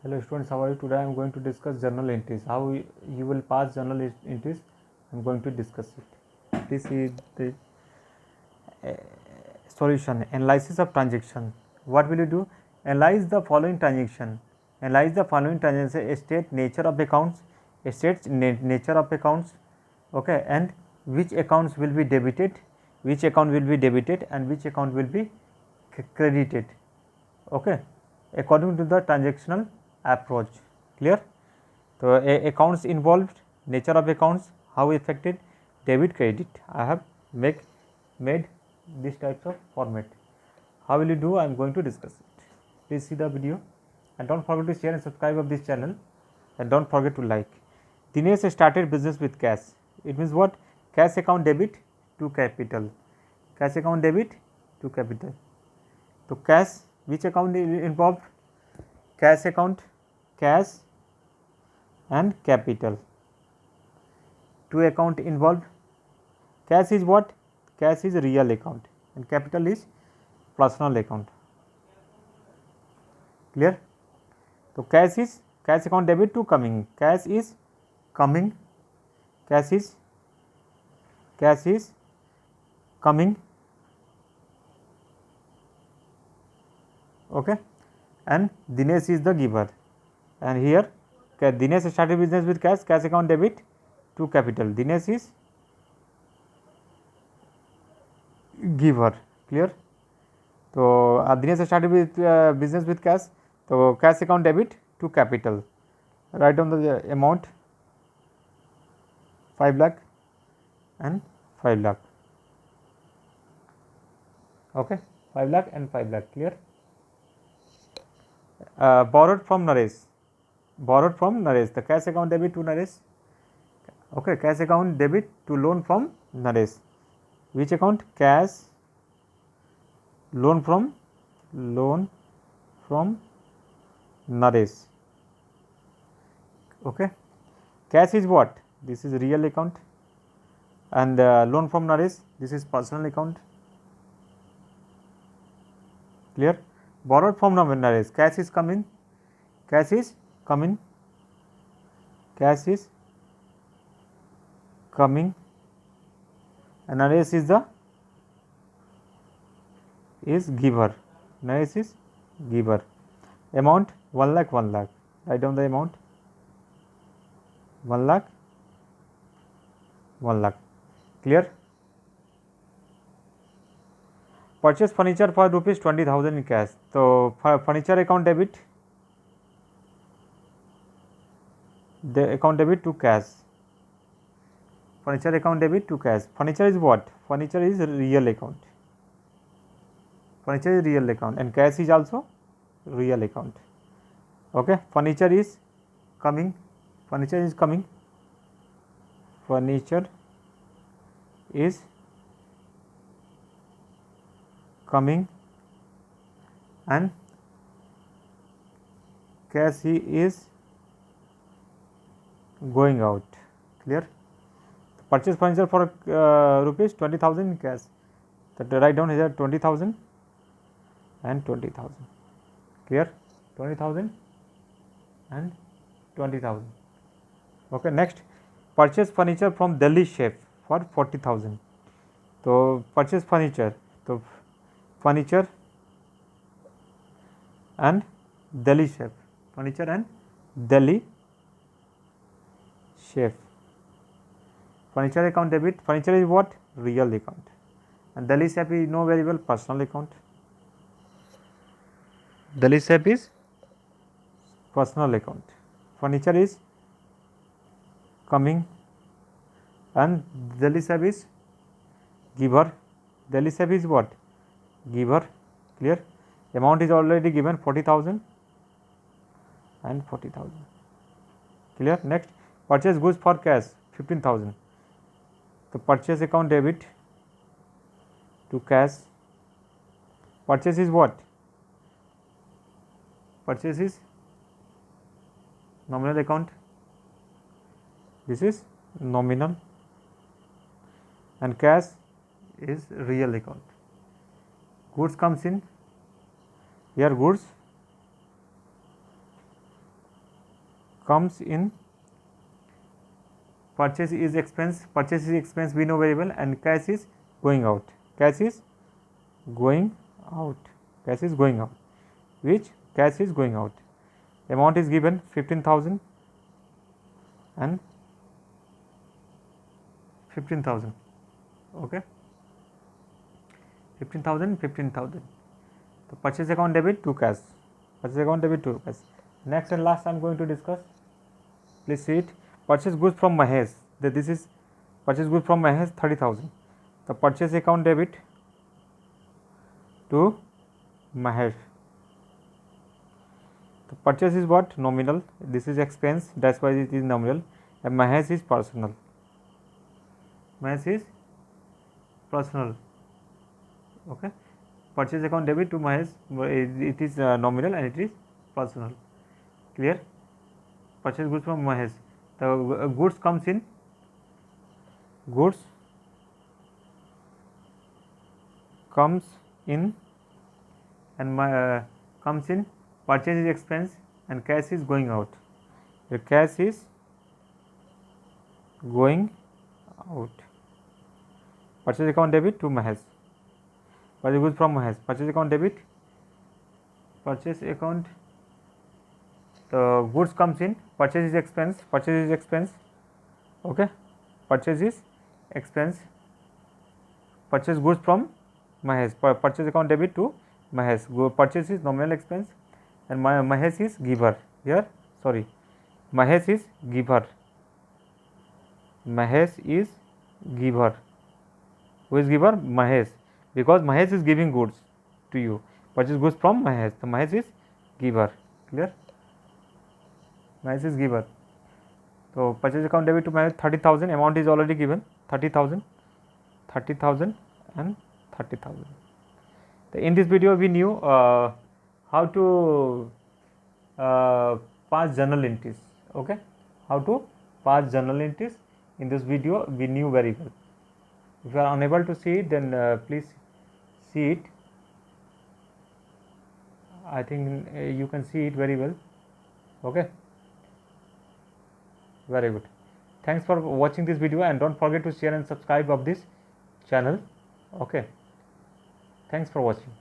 Hello students, how are you? Today I am going to discuss journal entries. How you will pass journal entries, I am going to discuss it. This is the solution. Analysis of transaction. What will you do? Analyze the following transaction. Analyze the following transaction: state nature of accounts, states nature of accounts, okay, and which accounts will be debited, which account will be debited, and which account will be credited, okay, according to the transactional approach. Clear? So accounts involved, nature of accounts, how affected, debit, credit. I have made this types of format. How will you do? I am going to discuss it. Please see the video and don't forget to share and subscribe of this channel, and don't forget to like. Dinesh started business with cash. It means what? Cash account debit to capital. Cash account debit to capital. So cash, which account is involved? Cash account, cash and capital. Two account involved. Cash is what? Cash is real account and capital is personal account. Clear? So cash is cash account debit to coming. Cash is coming. Cash is coming. Okay, and Dinesh is the giver, and here Dinesh started business with cash account debit to capital. Dinesh is giver. Clear? So Dinesh started with business with cash, so cash account debit to capital. Write down the amount 5 lakh and 5 lakh. Okay, 5 lakh and 5 lakh. Clear? Borrowed from Naresh. Borrowed from Naresh. The cash account debit to Naresh. Okay, cash account debit to loan from Naresh. Which account? Cash loan from Naresh. Okay, cash is what? This is real account, and loan from Naresh, this is personal account. Clear? Borrowed from Naresh. Cash is coming. Cash is coming. Cash is coming, and Naresh is the giver. Naresh is giver. Amount 1 lakh 1 lakh. Write down the amount 1 lakh 1 lakh. Clear? Purchase furniture for rupees 20,000 in cash. So furniture account debit, the account debit to cash. Furniture account debit to cash. Furniture is what? Furniture is real account. Furniture is real account and cash is also real account. Okay, furniture is coming. Furniture is coming. Furniture is coming and cash is going out. Clear? Purchase furniture for rupees 20,000 in cash. That write down here 20,000 and 20,000. Clear? 20,000 and 20,000. Okay, next, purchase furniture from Delhi chef for 40,000. So purchase furniture. So furniture and Delhi chef. Furniture and Delhi chef. Furniture account debit. Furniture is what? Real account. And Delhi chef is know very well, personal account. Delhi chef is personal account. Furniture is coming and Delhi chef is giver. Delhi chef is what? Giver. Clear? Amount is already given 40,000 and 40,000. Clear? Next, purchase goods for cash 15,000. The purchase account debit to cash. Purchase is what? Purchase is nominal account. This is nominal and cash is real account. Goods comes in here, goods comes in, purchase is expense we know very well, and cash is going out, cash is going out, cash is going out, which cash is going out. Amount is given 15,000 and 15,000. Okay, 15,000, 15,000. So purchase account debit to cash, purchase account debit to cash. Next and last I am going to discuss, please see it. Purchase goods from Mahesh, this is purchase goods from Mahesh 30,000. The purchase account debit to Mahesh. The purchase is what? Nominal. This is expense, that's why it is nominal, and Mahesh is personal. Mahesh is personal. Okay, purchase account debit to Mahesh, it is nominal and it is personal. Clear? Purchase goods from Mahesh. The goods comes in, goods comes in, and comes in, purchase is expense and cash is going out. The cash is going out. Purchase account debit to Mahesh. Purchase goods from Mahesh. Purchase account debit. Purchase account. The goods comes in. Purchase is expense. Purchase is expense. Okay. Purchase is expense. Purchase goods from Mahesh. Purchase account debit to Mahesh. Purchase is nominal expense, and Mahesh is giver. Here, sorry, Mahesh is giver. Mahesh is giver. Who is giver? Mahesh, because Mahesh is giving goods to you. Purchase goods from Mahesh. So Mahesh is giver. Clear? Mahesh is giver. So purchase account debit to Mahesh 30,000. Amount is already given, 30,000, 30,000 and 30,000. In this video we knew how to pass journal entries. Okay, how to pass journal entries. In this video we knew very well. If you are unable to see it, then please see it. I think you can see it very well. Okay, very good. Thanks for watching this video, and don't forget to share and subscribe of this channel. Okay, thanks for watching.